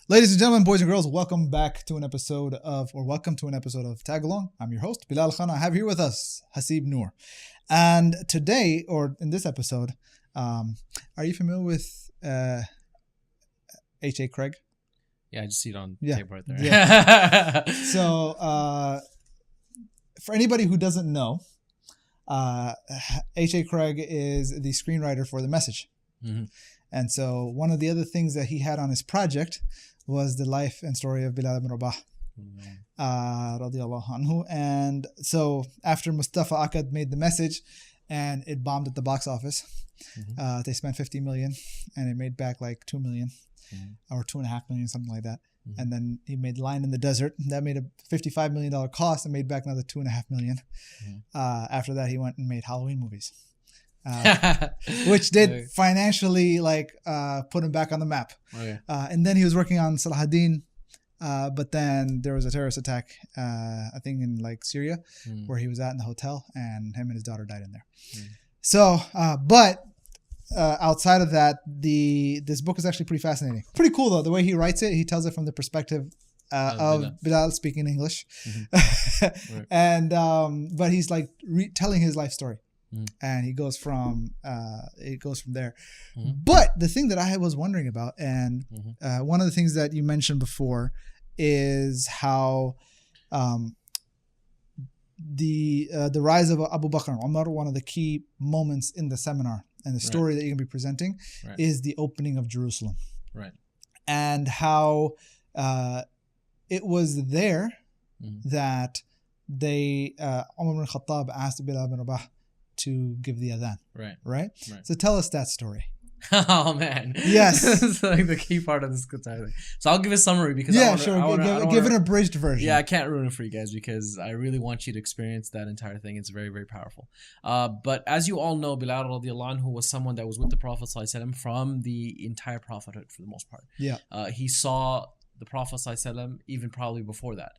Ladies and gentlemen, boys and girls, welcome to an episode of Tag Along. I'm your host, Bilal Khan. I have here with us Hasib Noor. And today, or in this episode, are you familiar with H.A. Craig? Yeah, I just see it on tape right there. Yeah. So, for anybody who doesn't know, H.A. Craig is the screenwriter for The Message. Mm-hmm. And so one of the other things that he had on his project was the life and story of Bilal ibn Rabah, radiyallahu anhu. And so after Mustafa Akkad made The Message and it bombed at the box office, they spent $50 million and it made back like $2 million or $2.5 million, something like that. And then he made Lion in the Desert. That made a $55 million cost and made back another $2.5 million. After that, he went and made Halloween movies. Which did financially put him back on the map. And then he was working on Salahuddin, but then there was a terrorist attack, I think in Syria, where he was at in the hotel, and him and his daughter died in there. So, but outside of that, this book is actually pretty fascinating. Pretty cool though, the way he writes it. He tells it from the perspective of Bilal speaking English, and but he's telling his life story. And he goes from there. But the thing that I was wondering about, and one of the things that you mentioned before, is how the rise of Abu Bakr and Umar, one of the key moments in the seminar and the story that you're going to be presenting is the opening of Jerusalem. And how it was there that Umar ibn Khattab asked Bilal ibn Rabah to give the adhan. Right? So tell us that story. Oh man. Yes. It's the key part of this entire thing. So I'll give a summary because give an abridged version. Yeah, I can't ruin it for you guys because I really want you to experience that entire thing. It's very, very powerful. But as you all know, Bilal radiallahu anhu was someone that was with the Prophet sallallahu alaihi wasallam from the entire prophethood for the most part. Yeah. He saw the Prophet sallallahu alaihi wasallam even probably before that.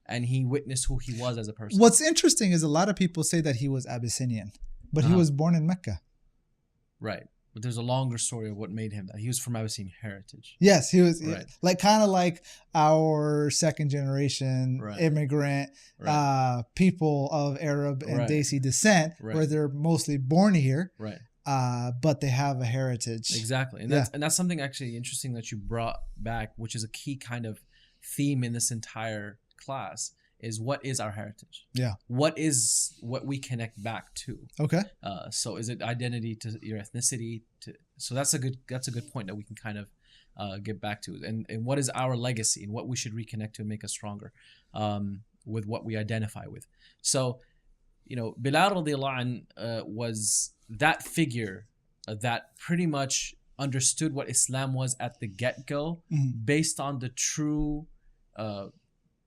And he witnessed who he was as a person. What's interesting is a lot of people say that he was Abyssinian, but he was born in Mecca. Right. But there's a longer story of what made him that. He was from Abyssinian heritage. Yes, he was kind of like our second generation immigrant people of Arab and Desi descent, where they're mostly born here. But they have a heritage. Exactly. And that's something actually interesting that you brought back, which is a key kind of theme in this entire class, is what is our heritage? What is what we connect back to? Okay. So is it identity to your ethnicity? So that's a good point that we can kind of get back to. And what is our legacy and what we should reconnect to and make us stronger with what we identify with. So, Bilal radiallahu anh was that figure that pretty much understood what Islam was at the get-go based on the true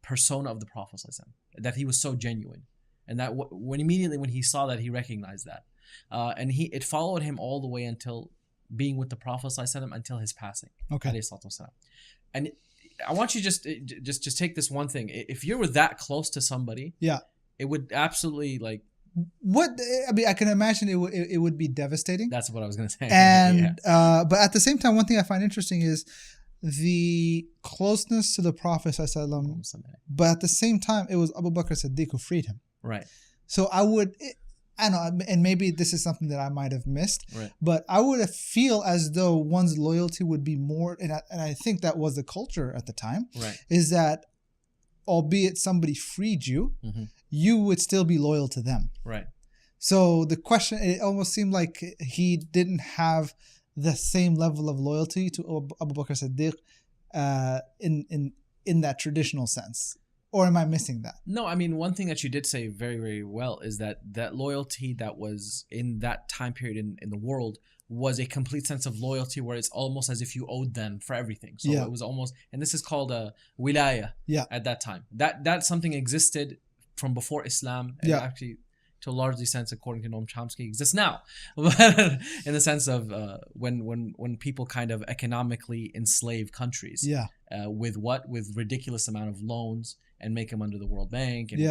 persona of the Prophet ﷺ, that he was so genuine, and that when he saw that, he recognized that, and it followed him all the way until being with the Prophet ﷺ until his passing. Okay. And I want you just take this one thing. If you were that close to somebody, it would absolutely I can imagine it would be devastating. That's what I was gonna say. And but at the same time, one thing I find interesting is the closeness to the Prophet ﷺ, but at the same time, it was Abu Bakr Siddiq who freed him. Right. So I know, and maybe this is something that I might have missed, but I would feel as though one's loyalty would be more, and I think that was the culture at the time, is that albeit somebody freed you, you would still be loyal to them. Right. So the question, it almost seemed like he didn't have the same level of loyalty to Abu Bakr Siddiq in that traditional sense. Or am I missing that? No, I mean, one thing that you did say very, very well is that loyalty that was in that time period in the world was a complete sense of loyalty where it's almost as if you owed them for everything. So it was almost, and this is called a wilaya at that time. That something existed from before Islam, and actually to a largely sense, according to Noam Chomsky, exists now. In the sense of when people kind of economically enslave countries. With ridiculous amount of loans and make them under the World Bank and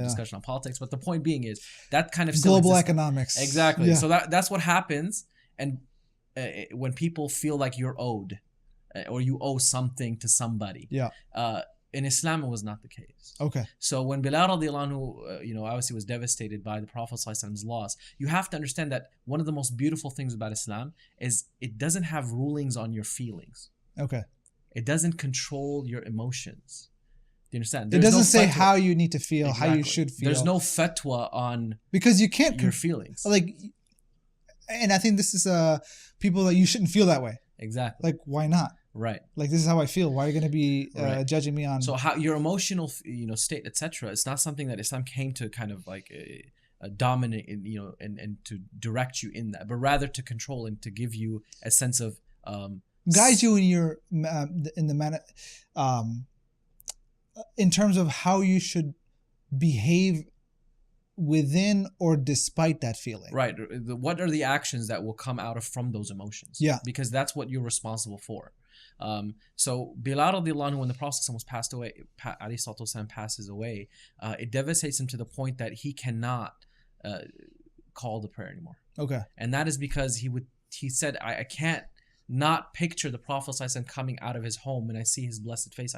discussion on politics. But the point being is that kind of global economics. Exactly. So that's what happens. And when people feel like you're owed, or you owe something to somebody. Yeah. In Islam, it was not the case. Okay. So when Bilal radiallahu anhu, obviously was devastated by the Prophet ﷺ's loss, you have to understand that one of the most beautiful things about Islam is it doesn't have rulings on your feelings. Okay. It doesn't control your emotions. Do you understand? It doesn't say how you need to feel, how you should feel. There's no fatwa on because you can't your feelings. Like, and I think this is people that you shouldn't feel that way. Exactly. Like, why not? Right. Like, this is how I feel. Why are you going to be judging me on? So how your emotional, state, etc. It's not something that Islam came to kind of like dominate, and to direct you in that, but rather to control and to give you a sense of guide you in your in the manner, in terms of how you should behave within or despite that feeling. Right. What are the actions that will come out from those emotions? Yeah. Because that's what you're responsible for. So Bilal radiallahu anhu, when the Prophet was passed away, passes away, it devastates him to the point that he cannot call the prayer anymore. Okay. And that is because he said, I can't not picture the Prophet coming out of his home when I see his blessed face,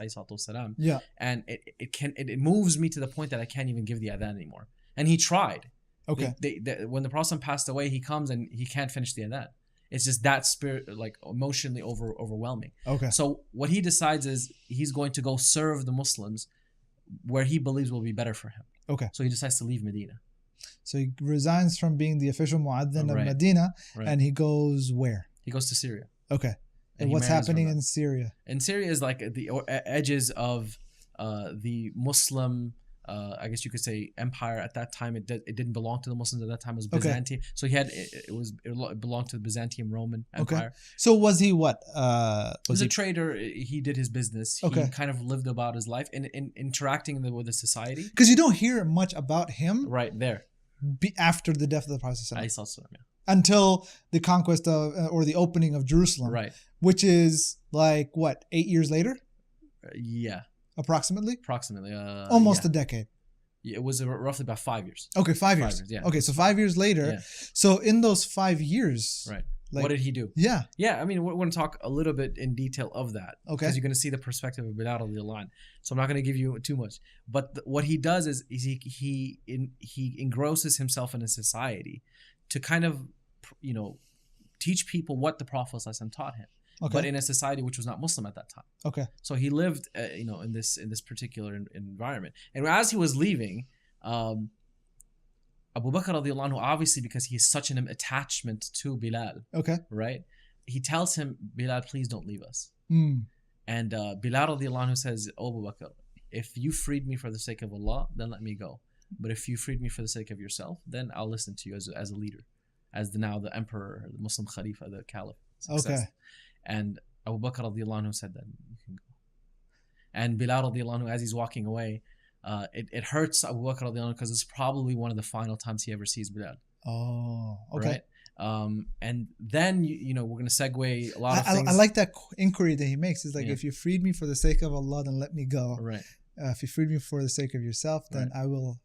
yeah. And it moves me to the point that I can't even give the adhan anymore. And he tried. Okay. When the Prophet passed away, he comes and he can't finish the adhan. It's just that spirit, like emotionally overwhelming. Okay. So what he decides is he's going to go serve the Muslims where he believes will be better for him. Okay. So he decides to leave Medina. So he resigns from being the official muaddin of Medina, and he goes where? He goes to Syria. Okay. And what's happening in Syria? In Syria is like the edges of the Muslim, I guess you could say, empire at that time. It didn't belong to the Muslims at that time. It was Byzantium. Okay. So it belonged to the Byzantium Roman Empire. Okay. So was he what? He was a trader. He did his business. He kind of lived about his life in interacting with the society. Because you don't hear much about him. Right there. After the death of the Prophet. Yeah. Until the conquest of or the opening of Jerusalem. Right. Which is like what, 8 years later? Yeah. Approximately? Almost a decade. Yeah, it was roughly about 5 years. Okay, 5 years. Yeah. Okay, so 5 years later. Yeah. So in those 5 years. Right. Like, what did he do? Yeah. Yeah, I mean, we're going to talk a little bit in detail of that. Okay. Because you're going to see the perspective of Bilal radiallahu anhu. So I'm not going to give you too much. But what he does is he engrosses himself in a society to kind of, teach people what the Prophet taught him. Okay. But in a society which was not Muslim at that time. Okay. So he lived, in this particular environment. And as he was leaving, Abu Bakr radiallahu anhu, obviously because he has such an attachment to Bilal. Okay. Right? He tells him, Bilal, please don't leave us. Mm. And Bilal radiallahu anhu says, oh, Abu Bakr, if you freed me for the sake of Allah, then let me go. But if you freed me for the sake of yourself, then I'll listen to you as a leader, as the emperor, the Muslim Khalifa, the Caliph. Success. Okay. And Abu Bakr radiallahu anhu said that you can go. And Bilal radiallahu anhu, as he's walking away, it hurts Abu Bakr radiallahu anhu because it's probably one of the final times he ever sees Bilal. Oh, okay. Right? And then we're going to segue a lot of things. I like that inquiry that he makes. It's like, if you freed me for the sake of Allah, then let me go. Right. If you freed me for the sake of yourself, then I will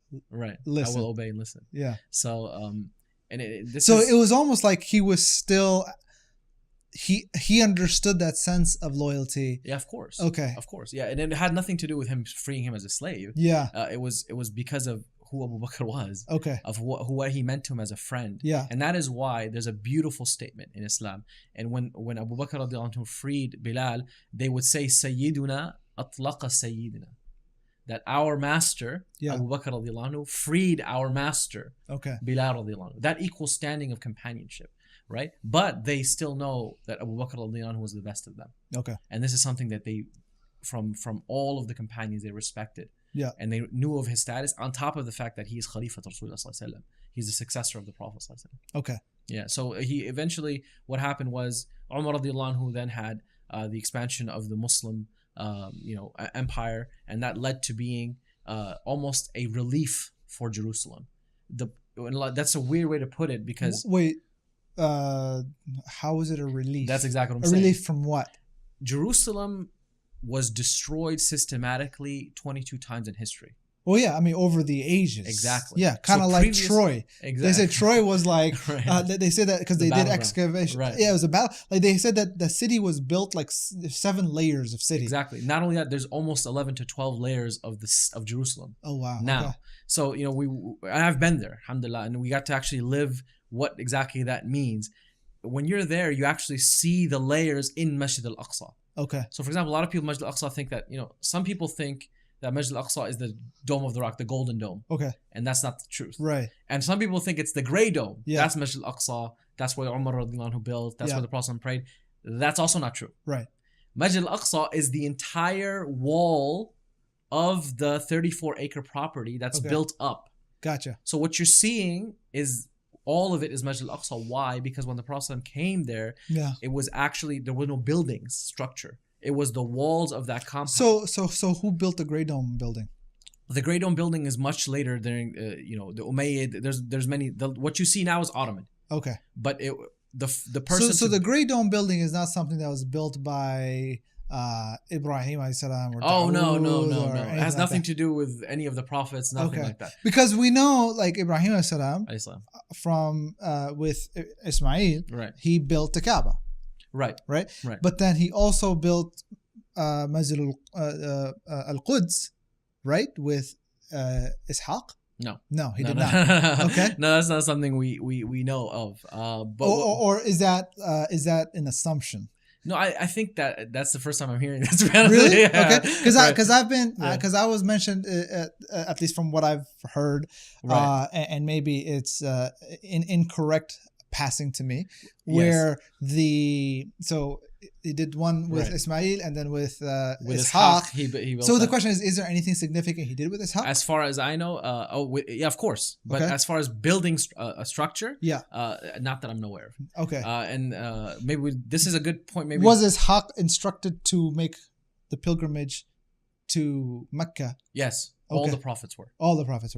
listen. I will obey and listen. Yeah. So it was almost like he was still. He understood that sense of loyalty. Yeah, of course. Okay. Of course. Yeah, and it had nothing to do with him freeing him as a slave. Yeah. It was because of who Abu Bakr was. Okay. Of what he meant to him as a friend. Yeah. And that is why there's a beautiful statement in Islam. And when Abu Bakr radiallahu anhu freed Bilal, they would say, Sayyiduna atlaqa Sayyidina. That our master, Abu Bakr radiallahu anhu, freed our master, Bilal radiallahu anhu. That equals standing of companionship. Right? But they still know that Abu Bakr radiallahu anhu was the best of them. Okay. And this is something that they, from all of the companions, they respected. Yeah. And they knew of his status, on top of the fact that he is Khalifa Rasulullah sallallahu alaihi wasallam. He's the successor of the Prophet sallallahu alaihi wasallam. Okay. Yeah. So he eventually, what happened was, Umar radiallahu anhu then had the expansion of the Muslim, empire, and that led to being almost a relief for Jerusalem. That's a weird way to put it because... Wait. How is it a relief? That's exactly what I'm saying. A relief from what? Jerusalem was destroyed systematically 22 times in history. Well, yeah, I mean, over the ages. Exactly. Yeah, kind of so like Troy. Exactly. They said Troy was like, right. They said that because they did excavation. Right. Yeah, it was a battle. Like they said that the city was built like 7 layers of city. Exactly. Not only that, there's almost 11 to 12 layers of Jerusalem. Oh, wow. Now, okay. So, I've been there, alhamdulillah, and we got to actually live what exactly that means. When you're there, you actually see the layers in Masjid al-Aqsa. Okay. So, for example, a lot of people in Masjid al-Aqsa think that, some people think that Masjid al-Aqsa is the Dome of the Rock, the Golden Dome. Okay. And that's not the truth. Right. And some people think it's the Grey Dome. Yeah. That's Masjid al-Aqsa. That's where Umar radiallahu anhu built. That's where the Prophet prayed. That's also not true. Right. Masjid al-Aqsa is the entire wall of the 34-acre property that's built up. Gotcha. So what you're seeing is all of it is Masjid al-Aqsa. Why? Because when the Prophet came there, it was actually, there were no buildings, structure. It was the walls of that compound. So who built the Grey Dome building? The Grey Dome building is much later during, the Umayyad. There's many. What you see now is Ottoman. Okay. But the person. So the Grey Dome building is not something that was built by Ibrahim alayhi salam or no. It has nothing to do with any of the prophets. Nothing like that. Because we know, like Ibrahim alayhi salam, from with Ismail, right? He built the Kaaba. Right. But then he also built Masjid al-Quds, right, with Ishaq. No, he did not. Okay. No, that's not something we know of. But or is that an assumption? No, I think that's the first time I'm hearing this. Really? Yeah. Okay. Because I was mentioned at least from what I've heard, and maybe it's incorrect passing to me, where he did one with Ismail and then with Ishaq. He so the question is there anything significant he did with Ishaq? As far as I know, of course. But as far as building a structure, not that I'm aware of. Okay. And maybe this is a good point. Maybe was Ishaq instructed to make the pilgrimage to Mecca? Yes. All the prophets were. All the prophets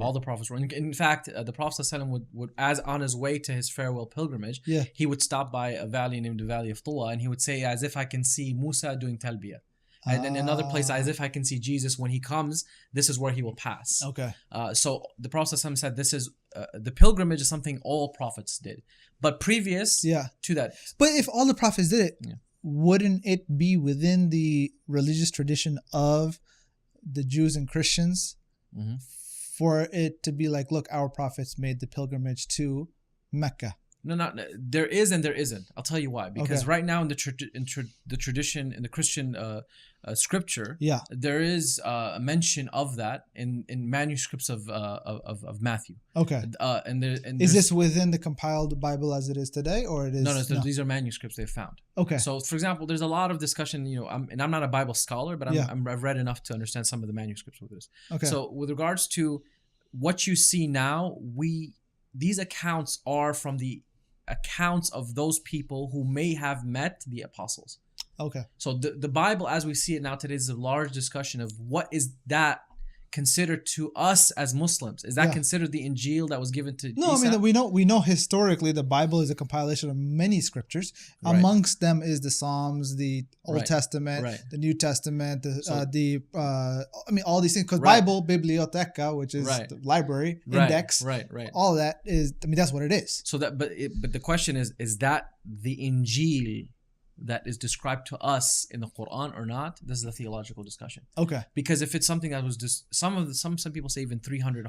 were. In fact, the Prophet ﷺ would, as on his way to his farewell pilgrimage, he would stop by a valley named the Valley of Tuwa, and he would say, as if I can see Musa doing talbiyah. And then another place, as if I can see Jesus when he comes, this is where he will pass. Okay. So the Prophet ﷺ said this is, the pilgrimage is something all prophets did. But previous to that. But if all the prophets did it, wouldn't it be within the religious tradition of the Jews and Christians for it to be like, look, our prophets made the pilgrimage to Mecca? No, there is and there isn't. I'll tell you why. Because right now in the tradition, in the Christian scripture, there is a mention of that in manuscripts of Matthew. Okay. Is this within the compiled Bible as it is today, or it is? No. These are manuscripts they've found. Okay. So, for example, there's a lot of discussion. I'm not a Bible scholar, but I've read enough to understand some of the manuscripts with this. Okay. So, with regards to what you see now, these accounts are from the accounts of those people who may have met the apostles. Okay. So the Bible as we see it now today is a large discussion of what is that considered to us as Muslims. Is that considered the Injil that was given to No, Isa? I mean we know historically the Bible is a compilation of many scriptures. Right. Amongst them is the Psalms, the Old Testament, the New Testament, all these things, because Bible, biblioteca, which is the library, index, all of that is, that's what it is. So that but the question is that the Injil that is described to us in the Quran or not? This is a theological discussion. Okay. Because if it's something that was just some people say even 300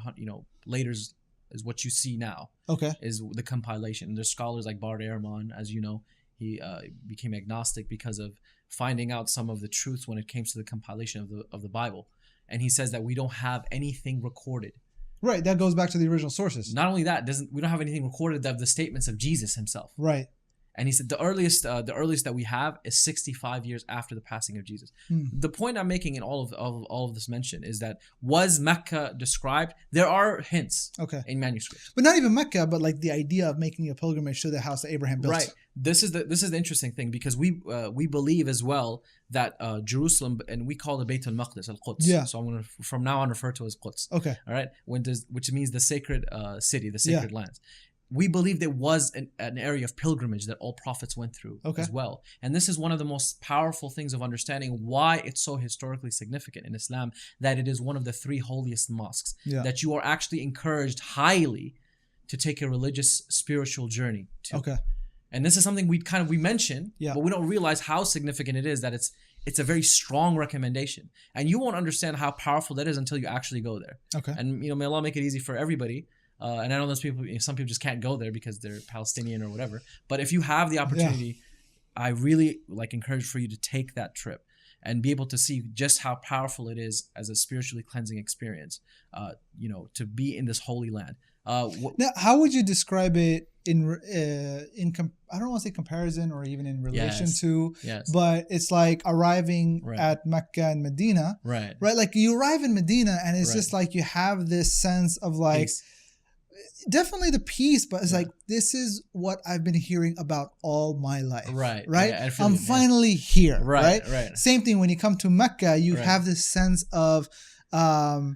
later is what you see now. Okay. Is the compilation. And there's scholars like Bard Ehrman, as you know, he became agnostic because of finding out some of the truths when it came to the compilation of the Bible. And he says that we don't have anything recorded. Right. That goes back to the original sources. Not only that, we don't have anything recorded of the statements of Jesus himself. Right. And he said the earliest that we have is 65 years after the passing of Jesus. The point I'm making in all of this mention is that was Mecca described? There are hints in manuscripts. But not even Mecca, but like the idea of making a pilgrimage to the house that Abraham built. Right. This is the interesting thing, because we believe as well that Jerusalem, and we call it Bayt al-Maqdis, al-Quds. Yeah. So I'm going to from now on refer to it as Quds. Okay. All right. Which means the sacred city, the sacred lands. we believed it was an area of pilgrimage that all prophets went through as well. And this is one of the most powerful things of understanding why it's so historically significant in Islam, that it is one of the 3 holiest mosques, that you are actually encouraged highly to take a religious, spiritual journey to. And this is something we mention, but we don't realize how significant it is, that it's a very strong recommendation. And you won't understand how powerful that is until you actually go there. And may Allah make it easy for everybody. And I know those people, some people just can't go there because they're Palestinian or whatever. But if you have the opportunity, I really encourage for you to take that trip and be able to see just how powerful it is as a spiritually cleansing experience, to be in this holy land. Now, how would you describe it I don't want to say comparison or even in relation to, but it's like arriving at Mecca and Medina, right? Like you arrive in Medina and it's just like you have this sense of peace. Definitely the peace, but it's like, this is what I've been hearing about all my life. Right. Yeah, I'm finally here. Right. Same thing when you come to Mecca, you have this sense of I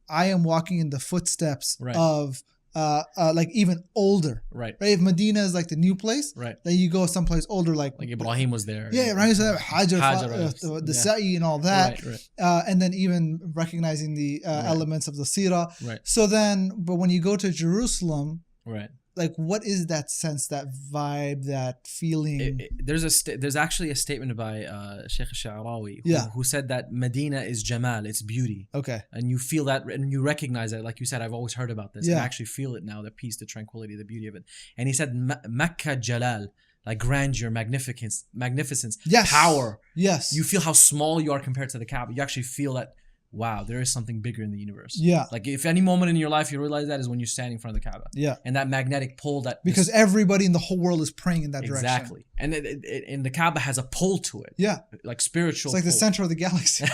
am walking in the footsteps of even older. Right. If Medina is like the new place, then you go someplace older, like Ibrahim was there. Yeah, right. So Hajar, the Sa'i and all that. And then even recognizing the elements of the Sirah. Right. So then, but when you go to Jerusalem, what is that sense, that vibe, that feeling? There's actually a statement by Sheikh Sha'arawi who said that Medina is Jamal, it's beauty. And you feel that and you recognize that. Like you said, I've always heard about this. I actually feel it now, the peace, the tranquility, the beauty of it. And he said Mecca Jalal, like grandeur, magnificence, power. Yes. You feel how small you are compared to the Kaaba. You actually feel that, wow, there is something bigger in the universe. Yeah. Like if any moment in your life you realize that, is when you're standing in front of the Kaaba. Yeah. And that magnetic pull because everybody in the whole world is praying in that direction. Exactly. And and the Kaaba has a pull to it. Yeah. Like spiritual. It's like the center of the galaxy.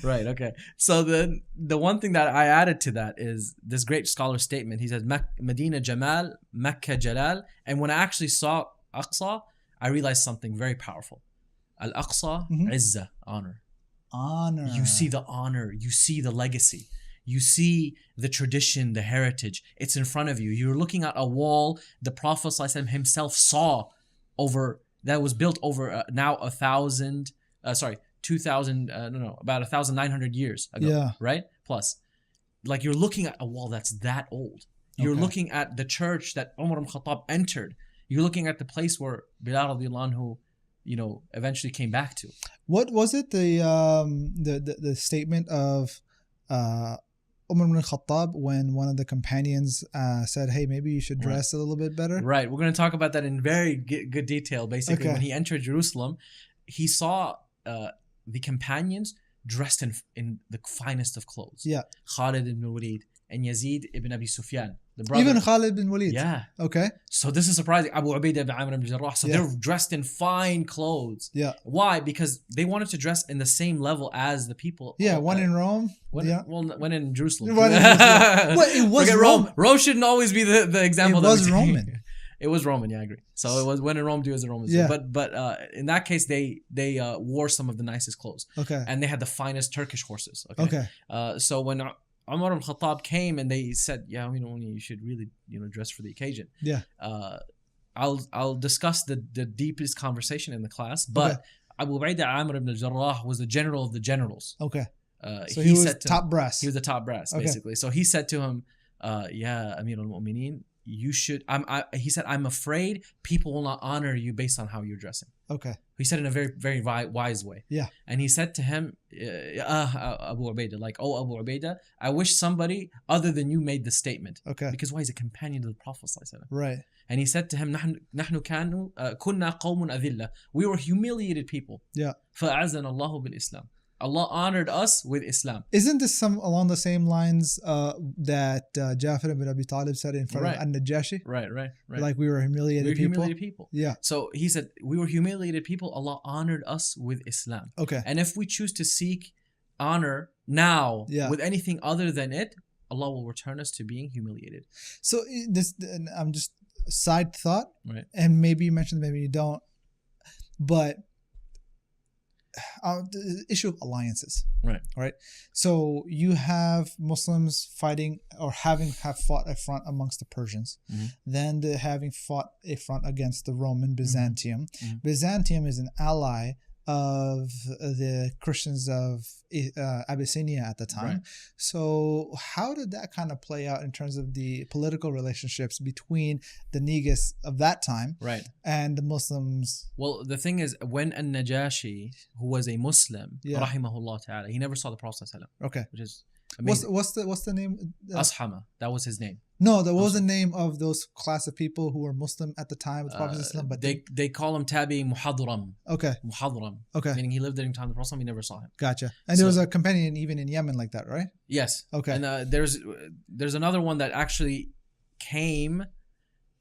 Right. Okay. So the one thing that I added to that is this great scholar's statement. He says, Medina Jamal, Mecca Jalal. And when I actually saw Aqsa, I realized something very powerful. Al-Aqsa, Izzah, honor. You see the honor, you see the legacy, you see the tradition, the heritage. It's in front of you. You're looking at a wall the Prophet ﷺ himself saw that was built over now 1,900 years ago, right? Plus, like you're looking at a wall that's that old. You're looking at the church that Umar ibn Khattab entered. You're looking at the place where Bilal radiallahu anhu eventually came back to. What was it? The statement of Umar ibn Khattab when one of the companions said, "Hey, maybe you should dress a little bit better." Right. We're going to talk about that in very good detail. Basically, when he entered Jerusalem, he saw the companions dressed in the finest of clothes. Yeah. Khalid ibn Walid and Yazid ibn Abi Sufyan. Even Khalid bin Walid. Yeah. Okay. So this is surprising. Abu Ubaidah ibn Amr ibn Jarrah. So they're dressed in fine clothes. Yeah. Why? Because they wanted to dress in the same level as the people. Yeah. One in Rome. One in Jerusalem. Well, it was Rome. Rome shouldn't always be the example. It was Roman. It was Roman. Yeah, I agree. So it was when in Rome, do as the Romans do. But in that case, they wore some of the nicest clothes. Okay. And they had the finest Turkish horses. Okay. So when Umar ibn Khattab came and they said, you should really, dress for the occasion. Yeah. I'll discuss the deepest conversation in the class, but Abu Ubaidah Amr ibn Jarrah was the general of the generals. Okay. So he was top brass. He was the top brass, basically. So he said to him, Amir al-Mu'mineen, you should, he said, I'm afraid people will not honor you based on how you're dressing. Okay. He said in a very, very wise way. Yeah. And he said to him, Abu Ubaidah, oh Abu Ubaidah, I wish somebody other than you made the statement. Okay. Because why? He's a companion of the Prophet. Right. And he said to him, نحن كنا قوم أذلة. We were humiliated people. Yeah. فأعزنا الله بالإسلام. Allah honored us with Islam. Isn't this along the same lines that Jafar ibn Abi Talib said in front of An-Najashi? Right. Like we were humiliated people. Yeah. So he said, we were humiliated people. Allah honored us with Islam. Okay. And if we choose to seek honor now with anything other than it, Allah will return us to being humiliated. So I'm just side thought, right? And maybe you mentioned, maybe you don't, but the issue of alliances. Right. Right. So you have Muslims fighting or have fought a front amongst the Persians. Mm-hmm. Then they're having fought a front against the Roman Byzantium. Mm-hmm. Byzantium is an ally of the Christians of Abyssinia at the time. Right. So how did that kind of play out in terms of the political relationships between the Negus of that time and the Muslims? Well, the thing is, when An-Najashi, who was a Muslim, rahimahullah ta'ala, he never saw the Prophet ﷺ, okay, which is amazing. What's the name? Ashama, that was his name. No, that was the name of those class of people who were Muslim at the time of the Prophet ﷺ, but they call him Tabi Muhadram. Okay. Muhadram. Okay. Meaning he lived during the time of the Prophet, he never saw him. Gotcha. And there was a companion even in Yemen like that, right? Yes. Okay. And there's another one that actually came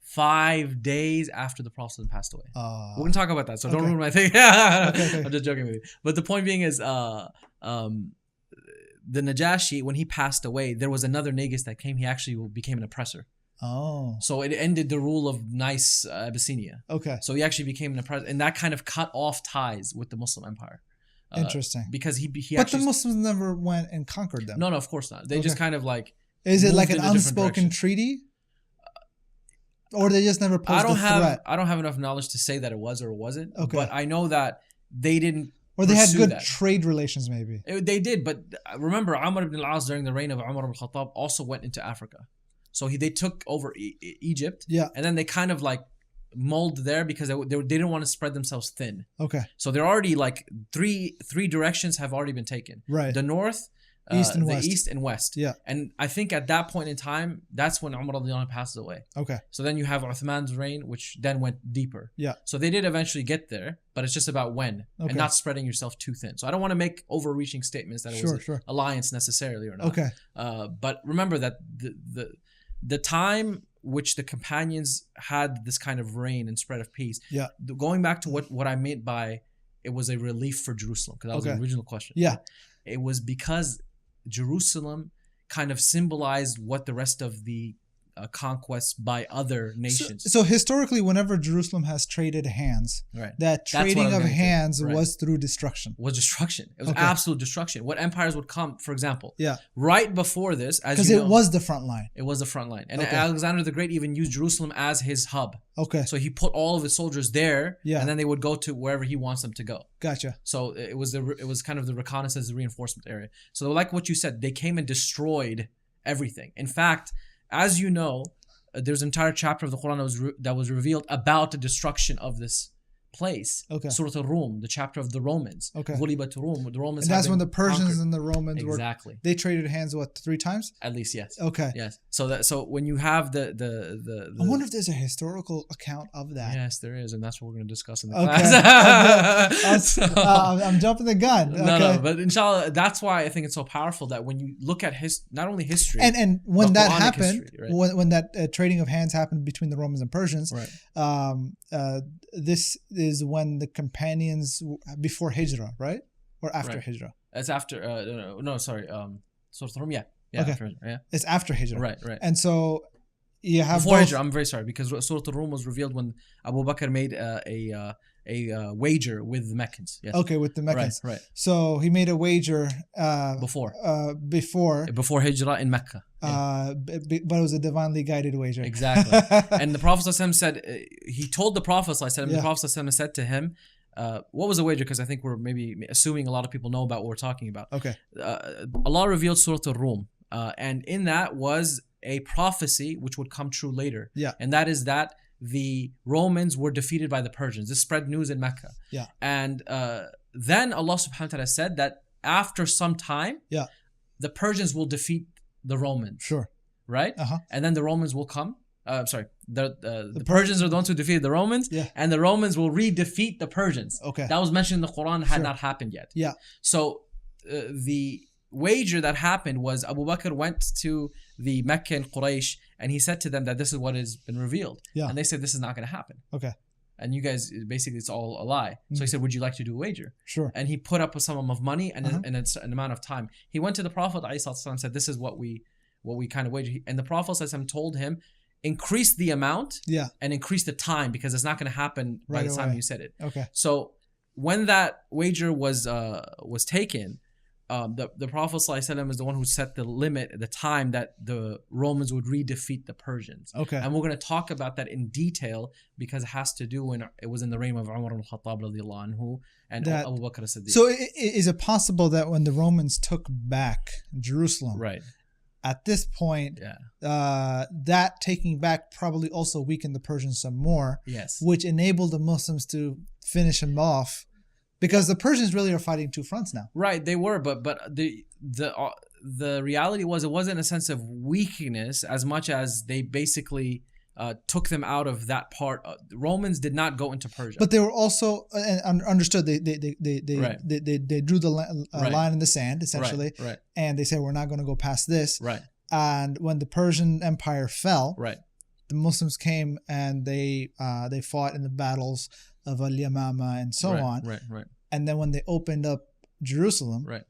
5 days after the Prophet passed away. We're going to talk about that, so don't ruin my thing. Okay. I'm just joking with you. But the point being is, the Najashi, when he passed away, there was another Negus that came. He actually became an oppressor. Oh. So it ended the rule of nice Abyssinia. Okay. So he actually became an oppressor, and that kind of cut off ties with the Muslim empire. Interesting. Because he but actually, the Muslims never went and conquered them. No, of course not. They just kind of like. Is it like an unspoken treaty? Or they just never posed a threat? I don't have enough knowledge to say that it was or it wasn't. Okay. But I know that they didn't. Or they had good trade relations, maybe. They did, but remember, Amr ibn al-As during the reign of Umar ibn al-Khattab also went into Africa. So they took over Egypt, and then they kind of like molded there because they didn't want to spread themselves thin. Okay. So they're already like three directions have already been taken. Right. The north, east and west. East and west. Yeah. And I think at that point in time, that's when Umar radiallahu anhu passes away. Okay. So then you have Uthman's reign, which then went deeper. Yeah. So they did eventually get there, but it's just about when and not spreading yourself too thin. So I don't want to make overreaching statements that it was an alliance necessarily or not. Okay. But remember that the time which the companions had this kind of reign and spread of peace. Yeah. Going back to what I meant by it was a relief for Jerusalem, because that was the original question. Yeah. It was because Jerusalem kind of symbolized what the rest of the conquests by other nations. So historically, whenever Jerusalem has traded hands, that trading of hands was through destruction. It was absolute destruction. What empires would come, for example, right before this, as you know, because it was the front line. It was the front line, and Alexander the Great even used Jerusalem as his hub. Okay. So he put all of his soldiers there, and then they would go to wherever he wants them to go. Gotcha. So it was kind of the reconnaissance, the reinforcement area. So like what you said, they came and destroyed everything. In fact, as you know, there's an entire chapter of the Quran that was revealed about the destruction of this place. Okay. Surah Al-Rum, the chapter of the Romans. Okay. Ghulibat Rum, the Romans. And that's when the Persians and the Romans exactly. They traded hands 3 times? At least, yes. Okay. Yes. So when you have the I wonder if there's a historical account of that. Yes, there is, and that's what we're going to discuss in the class. I'm jumping the gun. Okay. No, but inshallah, that's why I think it's so powerful that when you look at not only history and when that happened, history, right? when that trading of hands happened between the Romans and Persians, right. This is when the companions before Hijrah, right? Or after Hijrah? It's after. Sorry. Surah Al-Rum, yeah. Okay. After Hijrah, yeah. It's after Hijrah. Right. And so you have before Hijrah. I'm very sorry because Surah Al-Rum was revealed when Abu Bakr made a wager with the Meccans. Yes. Okay, with the Meccans. Right. So he made a wager before Hijrah in Mecca. Yeah. But it was a divinely guided wager. Exactly. And the Prophet -- said he told the Prophet ﷺ, the Prophet ﷺ said to him, what was the wager? Because I think we're maybe assuming a lot of people know about what we're talking about. Okay. Allah revealed Surah Al-Rum, and in that was a prophecy which would come true later. Yeah. And that is that the Romans were defeated by the Persians. This spread news in Mecca. Yeah. And then Allah subhanahu wa ta'ala said that after some time, the Persians will defeat the Romans. Sure. Right? Uh-huh. And then the Romans will come. The Persians are the ones who defeated the Romans, and the Romans will re-defeat the Persians. Okay. That was mentioned in the Quran, had not happened yet. Yeah. So the wager that happened was Abu Bakr went to the Mecca and Quraysh, and he said to them that this is what has been revealed. Yeah. And they said this is not going to happen. Okay. And you guys, basically, it's all a lie. Mm-hmm. So he said, would you like to do a wager? Sure. And he put up a sum of money and an amount of time. He went to the Prophet ﷺ and said, this is what we kind of wager. And the Prophet ﷺ told him, increase the amount and increase the time because it's not going to happen by the time you said it. Okay. So when that wager was taken, the Prophet ﷺ is the one who set the limit, the time that the Romans would redefeat the Persians. Okay. And we're going to talk about that in detail because it has to do when it was in the reign of Umar ibn Khattab radiallahu anhu and Abu Bakr as-Siddiq. So is it possible that when the Romans took back Jerusalem, right, at this point, that taking back probably also weakened the Persians some more, yes, which enabled the Muslims to finish them off? Because the Persians really are fighting two fronts now. Right, they were, but the reality was it wasn't a sense of weakness as much as they basically took them out of that part. The Romans did not go into Persia, but they were also understood. They drew the line in the sand essentially, right. And they said we're not going to go past this. Right. And when the Persian Empire fell, right, the Muslims came and they fought in the battles of Al-Yamama and so on. Right. And then when they opened up Jerusalem, right,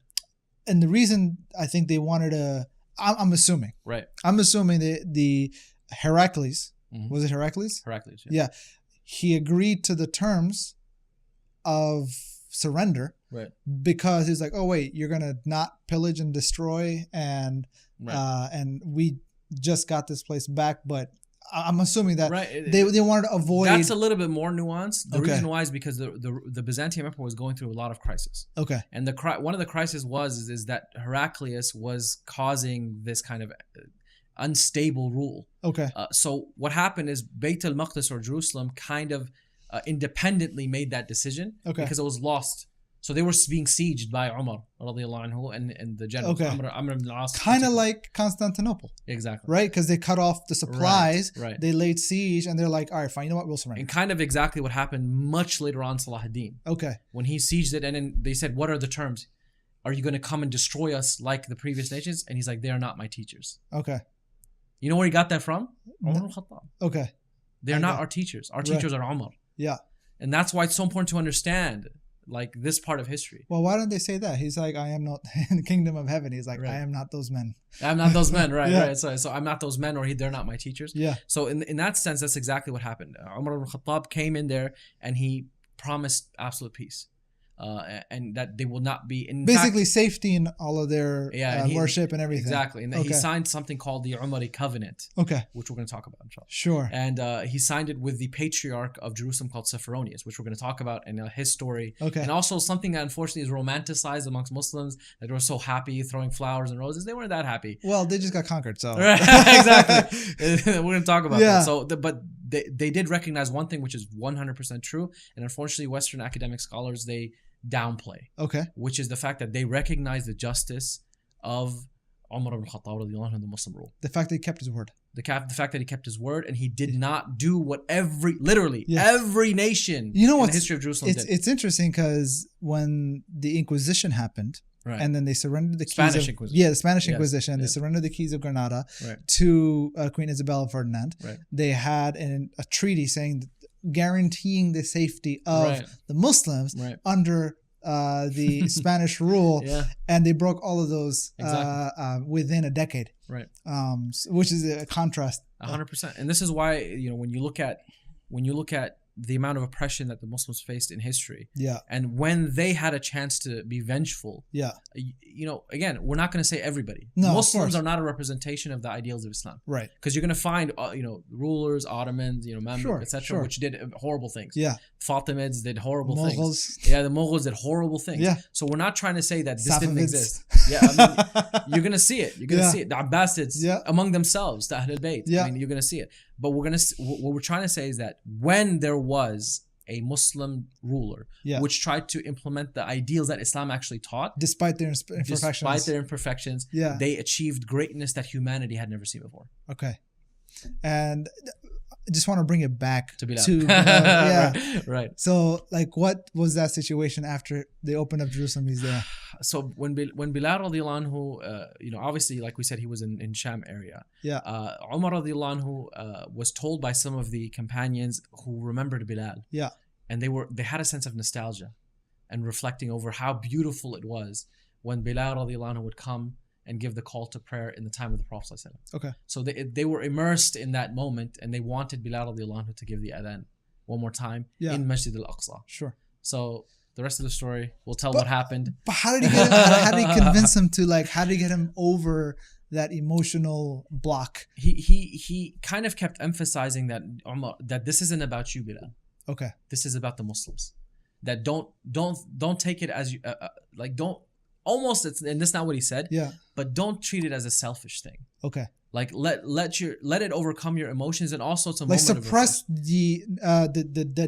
and the reason I think they wanted to, I'm assuming, right, the Heracles, was it Heracles? Heracles, yeah. He agreed to the terms of surrender, right, because he's like, oh wait, you're gonna not pillage and destroy, and we just got this place back, but I'm assuming that they wanted to avoid. That's a little bit more nuanced. The reason why is because the Byzantium Empire was going through a lot of crisis. Okay. And one of the crises is that Heraclius was causing this kind of unstable rule. Okay. So what happened is Bayt al-Maqdis or Jerusalem kind of independently made that decision because it was lost. So they were being sieged by Umar radiallahu anhu and the general Amr ibn al-As. Kind of like Constantinople. Exactly. Right? Because they cut off the supplies. Right. They laid siege and they're like, all right, fine, you know what? We'll surrender. And kind of exactly what happened much later on Salah ad-Din. Okay. When he sieged it and then they said, what are the terms? Are you going to come and destroy us like the previous nations? And he's like, they are not my teachers. Okay. You know where he got that from? Umar ibn Khattab. Okay. They're not our teachers. Our teachers are Umar. Yeah. And that's why it's so important to understand like this part of history. Well, why don't they say that? He's like, I am not in the kingdom of heaven. He's like, I am not those men. I'm not those men, right? So I'm not those men, or they're not my teachers. Yeah. So in that sense, that's exactly what happened. Umar ibn Khattab came in there and he promised absolute peace. And that they will not be basically safety in all of their worship and everything. Exactly. And he signed something called the Umari Covenant. Okay. Which we're going to talk about, inshallah. Sure. And he signed it with the patriarch of Jerusalem called Sepharonius, which we're going to talk about in his story. Okay. And also something that unfortunately is romanticized amongst Muslims, that they were so happy throwing flowers and roses. They weren't that happy. Well, they just got conquered, so. Exactly. We're going to talk about that. So, but they did recognize one thing, which is 100% true. And unfortunately, Western academic scholars, they downplay, which is the fact that they recognize the justice of Umar ibn Khattab radiallahu anhu, the Muslim rule. The fact that he kept his word. The fact that he kept his word and he did not do what every nation in the history of Jerusalem did. It's interesting because when the Inquisition happened, and then they surrendered the Spanish Inquisition. The Spanish Inquisition. They surrendered the keys of Granada to Queen Isabella Ferdinand. They had a treaty saying that guaranteeing the safety of the Muslims under the Spanish rule, and they broke all of those within a decade, which is a contrast. 100%. And this is why when you look at the amount of oppression that the Muslims faced in history, and when they had a chance to be vengeful, again, we're not going to say everybody. No, Muslims are not a representation of the ideals of Islam, right? Because you're going to find rulers, Ottomans, Mamluk, etc., which did horrible things. Fatimids did horrible things. The Mughals did horrible things. So we're not trying to say that this didn't exist. You're going to see it. You're going to see it. The Abbasids among themselves, the Ahl al-Bayt. I mean, you're going to see it. But what we're trying to say is that when there was a Muslim ruler which tried to implement the ideals that Islam actually taught, despite their imperfections, they achieved greatness that humanity had never seen before. Okay. And I just want to bring it back to Bilal. Right. So, like, what was that situation after they opened up Jerusalem? He's there. So when Bilal radiallahu anhu, obviously, like we said, he was in Sham area. Umar radiallahu anhu was told by some of the companions who remembered Bilal. And they had a sense of nostalgia and reflecting over how beautiful it was when Bilal radiallahu anhu would come and give the call to prayer in the time of the Prophet. Okay. So they were immersed in that moment and they wanted Bilal radiallahu anhu to give the adhan one more time in Masjid al-Aqsa. Sure. So The rest of the story, we'll tell what happened. But how did he get him, how did he convince him to like? How did he get him over that emotional block? He kind of kept emphasizing that this isn't about you, Bilal. Okay. This is about the Muslims. That don't take it as you like don't almost it's and that's not what he said. Yeah. But don't treat it as a selfish thing. Okay. Like let it overcome your emotions, and also it's a like moment suppress the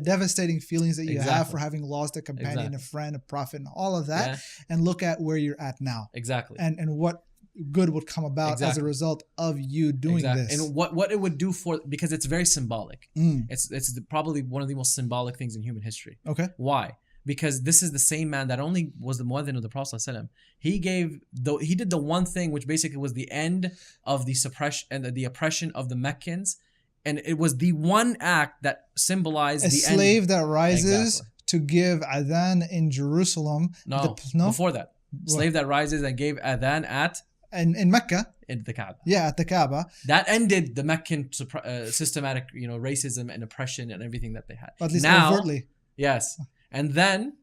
devastating feelings that you have for having lost a companion, a friend, a prophet, and all of that, and look at where you're at now. Exactly. And what good would come about as a result of you doing this, and what it would do because it's very symbolic. It's probably one of the most symbolic things in human history. Okay. Why? Because this is the same man that only was the muadhin of the Prophet ﷺ. He did the one thing which basically was the end of the suppression and the oppression of the Meccans, and it was the one act that symbolized a slave that rises to give adhan in Jerusalem. No, before that, slave that rises and gave adhan at in Mecca. In the Kaaba. Yeah, at the Kaaba. That ended the Meccan systematic, racism and oppression and everything that they had. At least overtly. Yes. And then,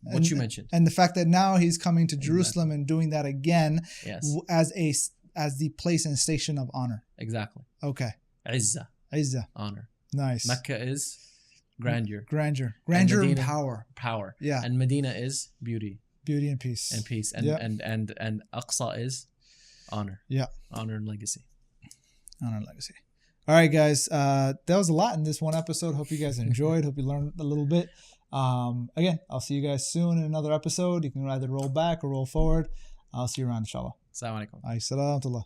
you mentioned. And the fact that now he's coming to Jerusalem and doing that again as the place and station of honor. Exactly. Okay. Izzah. Honor. Nice. Mecca is grandeur. Grandeur Medina, and power. Power. Yeah. And Medina is beauty. Beauty and peace. And peace. And Aqsa is honor. Yeah. Honor and legacy. Honor and legacy. All right, guys. That was a lot in this one episode. Hope you guys enjoyed. Hope you learned a little bit. Again, I'll see you guys soon in another episode. You can either roll back or roll forward. I'll see you around, inshallah. Assalamu alaikum. Alayhi salam.